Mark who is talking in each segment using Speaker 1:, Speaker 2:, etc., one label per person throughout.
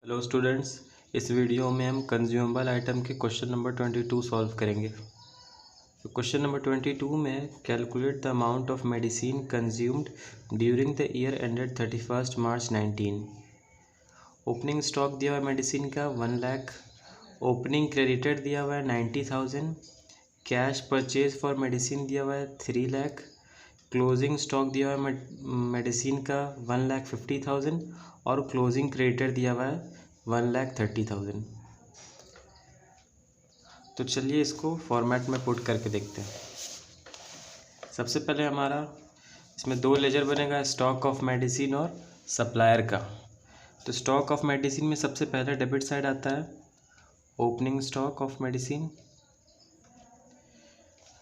Speaker 1: Hello students, इस video में हम कंज्यूमेबल आइटम के क्वेश्चन नंबर 22 सॉल्व करेंगे। तो क्वेश्चन नंबर 22 में calculate the amount of medicine consumed during the year ended 31 March 19। Opening stock दिया हुआ है मेडिसिन का 1 लाख, ओपनिंग क्रेडिटेड दिया हुआ है 90,000, कैश परचेज फॉर मेडिसिन दिया हुआ है 3 लाख, क्लोजिंग स्टॉक दिया हुआ है मेडिसिन का 1,50,000 और क्लोजिंग क्रेडिटर दिया हुआ है 1,30,000। तो चलिए इसको फॉर्मेट में पुट करके देखते हैं। सबसे पहले हमारा इसमें दो लेजर बनेगा, स्टॉक ऑफ मेडिसिन और सप्लायर का। तो स्टॉक ऑफ मेडिसिन में सबसे पहले डेबिट साइड आता है ओपनिंग स्टॉक ऑफ मेडिसिन,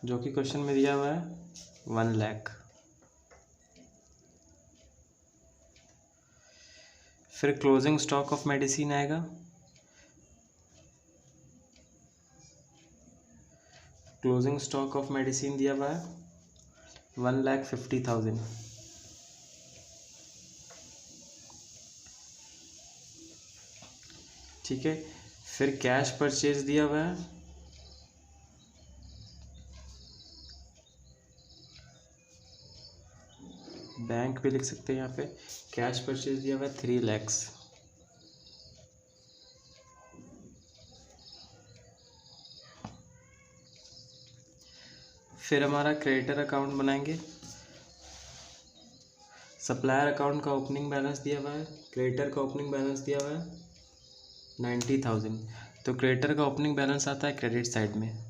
Speaker 1: जो कि क्वेश्चन में दिया हुआ है 1 लाख। फिर क्लोजिंग स्टॉक ऑफ मेडिसिन आएगा, क्लोजिंग स्टॉक ऑफ मेडिसिन दिया हुआ है 1,50,000। ठीक है। फिर कैश परचेज दिया हुआ है बैंक भी लिख सकते हैं यहाँ पे, कैश परचेज दिया हुआ है 3 लाख। फिर हमारा क्रेडिटर अकाउंट बनाएंगे। सप्लायर अकाउंट का ओपनिंग बैलेंस दिया हुआ है, क्रेडिटर का ओपनिंग बैलेंस दिया हुआ है 90,000। तो क्रेडिटर का ओपनिंग बैलेंस आता है क्रेडिट साइड में,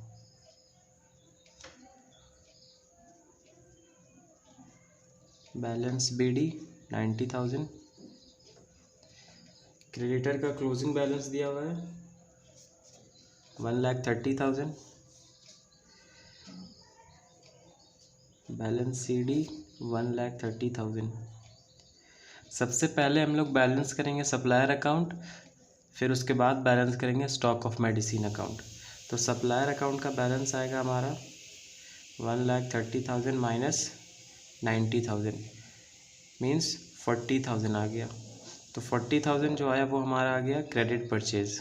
Speaker 1: बैलेंस BD 90,000। क्रेडिटर का क्लोजिंग बैलेंस दिया हुआ है 1,30,000, बैलेंस CD 1,30,000। सबसे पहले हम लोग बैलेंस करेंगे सप्लायर अकाउंट, फिर उसके बाद बैलेंस करेंगे स्टॉक ऑफ मेडिसिन अकाउंट। तो सप्लायर अकाउंट का बैलेंस आएगा हमारा 1,30,000 माइनस 90,000 मीन्स 40,000 आ गया। तो 40,000 जो आया वो हमारा आ गया credit purchase,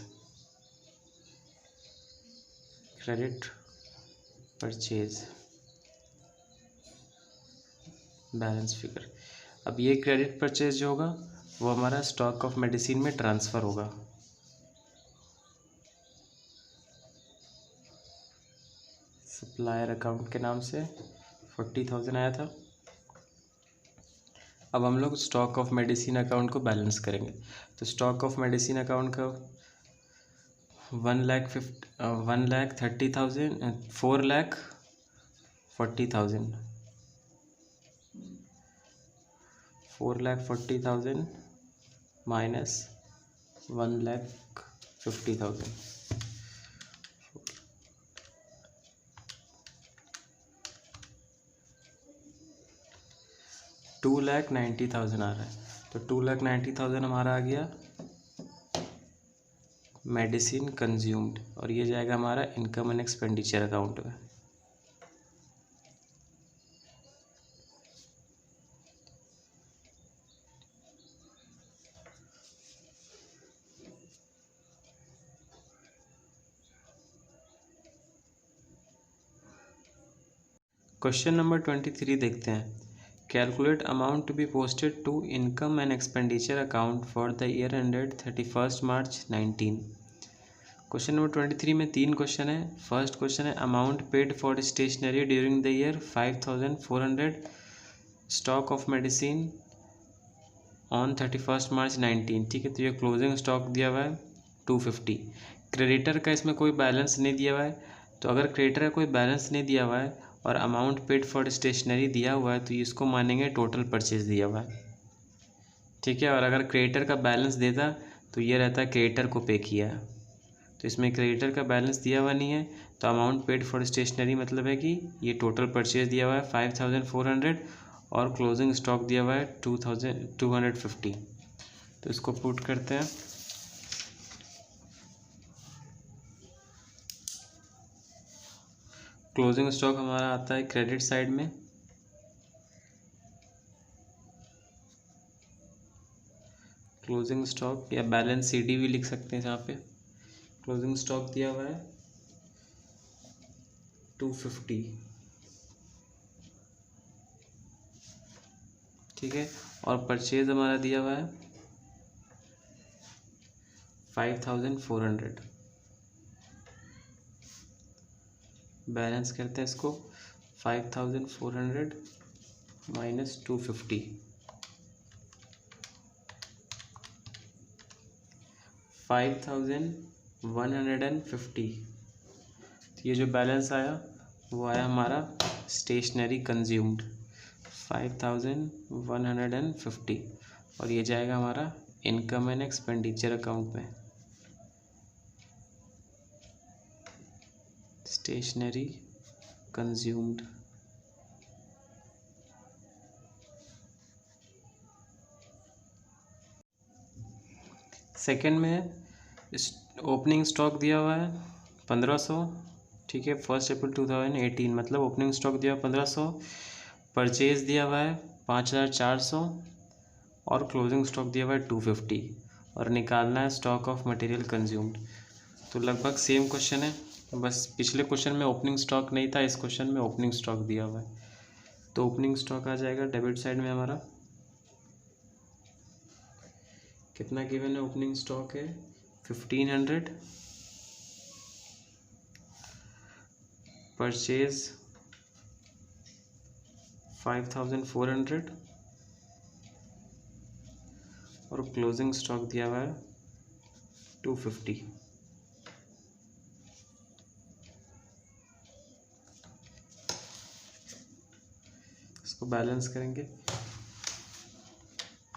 Speaker 1: credit purchase balance figure. अब ये क्रेडिट परचेज जो होगा वो हमारा स्टॉक ऑफ मेडिसिन में ट्रांसफ़र होगा। सप्लायर अकाउंट के नाम से 40,000 आया था। अब हम लोग स्टॉक ऑफ मेडिसिन अकाउंट को बैलेंस करेंगे। तो स्टॉक ऑफ मेडिसिन अकाउंट का 1,30,000 4,40,000 4,40,000 माइनस 1,50,000। 2,90,000 आ रहा है। तो 2,90,000 हमारा आ गया मेडिसिन कंज्यूम्ड, और ये जाएगा हमारा इनकम एंड एक्सपेंडिचर अकाउंट में। क्वेश्चन नंबर 23 देखते हैं। Calculate amount to be posted to income and expenditure account for the year ended 31 March 19। Question number 23 में 3 क्वेश्चन है। फर्स्ट क्वेश्चन है amount paid for stationery during the year 5,400, stock of medicine on 31 March 19। ठीक है। तो ये closing stock दिया हुआ है 250। क्रेडिटर का इसमें कोई बैलेंस नहीं दिया हुआ है। तो अगर क्रेडिटर का कोई बैलेंस नहीं दिया हुआ है और अमाउंट पेड फॉर स्टेशनरी दिया हुआ है तो इसको मानेंगे टोटल परचेज दिया हुआ है। ठीक है। और अगर क्रेडिटर का बैलेंस देता तो ये रहता है क्रेडिटर को पे किया है। तो इसमें क्रेडिटर का बैलेंस दिया हुआ नहीं है, तो अमाउंट पेड फॉर स्टेशनरी मतलब है कि ये टोटल परचेज दिया हुआ है 5,400 और क्लोजिंग स्टॉक दिया हुआ है 2,250। तो इसको पुट करते हैं। क्लोजिंग स्टॉक हमारा आता है क्रेडिट साइड में, क्लोजिंग स्टॉक या बैलेंस CD भी लिख सकते हैं। यहाँ पे क्लोजिंग स्टॉक दिया हुआ है 250, ठीक है, और परचेज हमारा दिया हुआ है 5400। बैलेंस करते हैं इसको, 5400 माइनस 250, 5150। ये जो बैलेंस आया वो आया हमारा स्टेशनरी कंज्यूम्ड 5150, और ये जाएगा हमारा इनकम एंड एक्सपेंडिचर अकाउंट में। Stationery consumed. सेकंड में ओपनिंग स्टॉक दिया हुआ है 1500, ठीक है, 1 अप्रैल 2018, मतलब ओपनिंग स्टॉक दिया हुआ 1500, परचेज दिया हुआ है 5400 और क्लोजिंग स्टॉक दिया हुआ है 250, और निकालना है स्टॉक ऑफ मटेरियल कंज्यूम्ड। तो लगभग सेम क्वेश्चन है, बस पिछले क्वेश्चन में ओपनिंग स्टॉक नहीं था, इस क्वेश्चन में ओपनिंग स्टॉक दिया हुआ है। तो ओपनिंग स्टॉक आ जाएगा डेबिट साइड में हमारा, कितना गिवन है, ओपनिंग स्टॉक है 1500, परचेज 5400 और क्लोजिंग स्टॉक दिया हुआ है 250। इसको बैलेंस करेंगे,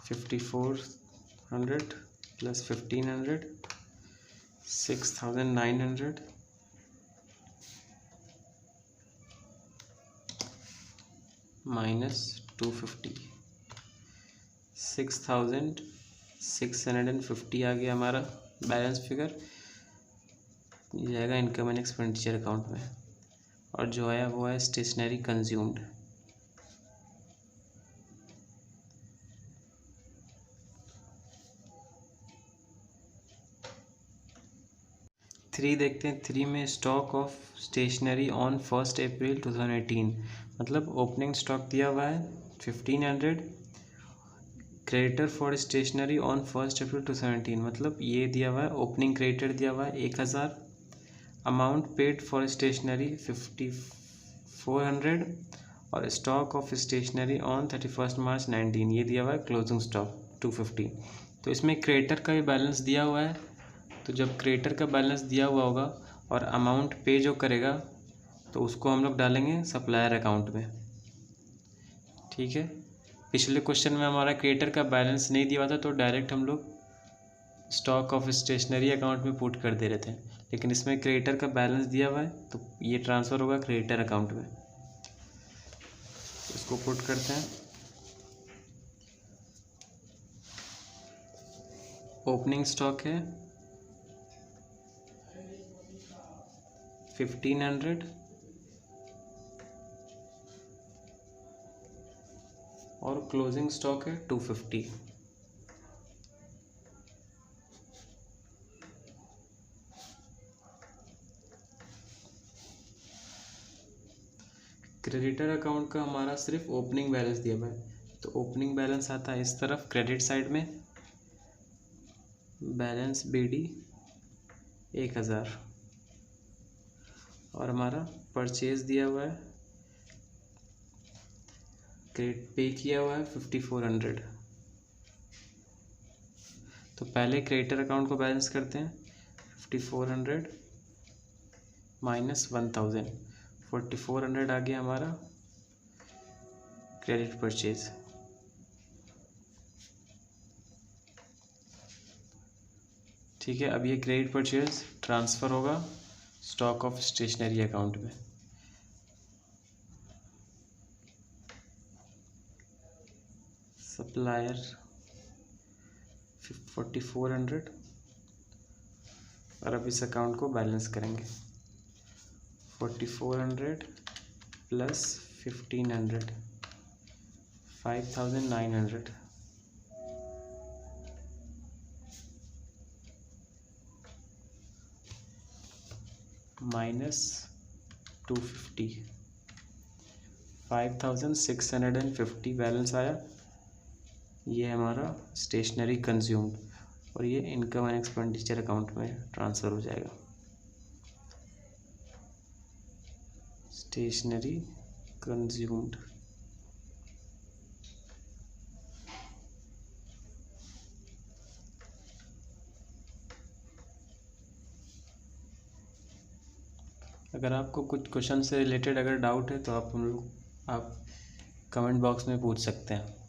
Speaker 1: 5400 प्लस 1500 6900 माइनस 250, 6650 आ गया हमारा बैलेंस फिगर। ये जाएगा इनकम एंड एक्सपेंडिचर अकाउंट में, और जो आया वो है स्टेशनरी कंज्यूम्ड। थ्री देखते हैं, 3 में स्टॉक ऑफ स्टेशनरी ऑन 1 अप्रैल 2018, मतलब ओपनिंग स्टॉक दिया हुआ है 1500, क्रेडिटर फॉर स्टेशनरी ऑन 1 अप्रैल 2018, मतलब ये दिया हुआ है, ओपनिंग क्रेडिटर दिया हुआ है 1000, अमाउंट पेड फॉर स्टेशनरी 5400, और stock of stationery on 31 March 19 ये दिया हुआ है क्लोजिंग स्टॉक 250। तो इसमें क्रेडिटर का भी बैलेंस दिया हुआ है, तो जब क्रेडिटर का बैलेंस दिया हुआ होगा और अमाउंट पे जो करेगा तो उसको हम लोग डालेंगे सप्लायर अकाउंट में, ठीक है। पिछले क्वेश्चन में हमारा क्रेडिटर का बैलेंस नहीं दिया हुआ था, तो डायरेक्ट हम लोग स्टॉक ऑफ स्टेशनरी अकाउंट में पुट कर दे रहे थे, लेकिन इसमें क्रेडिटर का बैलेंस दिया हुआ है तो ये ट्रांसफ़र होगा क्रेडिटर अकाउंट में। इसको पुट करते हैं, ओपनिंग स्टॉक है 1500, और क्लोजिंग स्टॉक है 250। क्रेडिटर अकाउंट का हमारा सिर्फ ओपनिंग बैलेंस दिया हुआ है, तो ओपनिंग बैलेंस आता है इस तरफ क्रेडिट साइड में, बैलेंस BD 1000, और हमारा परचेज दिया हुआ है, क्रेडिट पे किया हुआ है 5400। तो पहले क्रेडिटर अकाउंट को बैलेंस करते हैं, 5400 माइनस 1000, 4400 आ गया हमारा क्रेडिट परचेज। ठीक है, अब ये क्रेडिट परचेज ट्रांसफ़र होगा स्टॉक ऑफ स्टेशनरी अकाउंट में। सप्लायर 4400, और अब इस अकाउंट को बैलेंस करेंगे, 4400 प्लस 1500 5900 -250, 5650 बैलेंस आया। ये हमारा स्टेशनरी कंज्यूम्ड और ये इनकम एंड एक्सपेंडिचर अकाउंट में ट्रांसफ़र हो जाएगा। Stationery consumed. अगर आपको कुछ क्वेश्चन से रिलेटेड अगर डाउट है तो आप कमेंट बॉक्स में पूछ सकते हैं।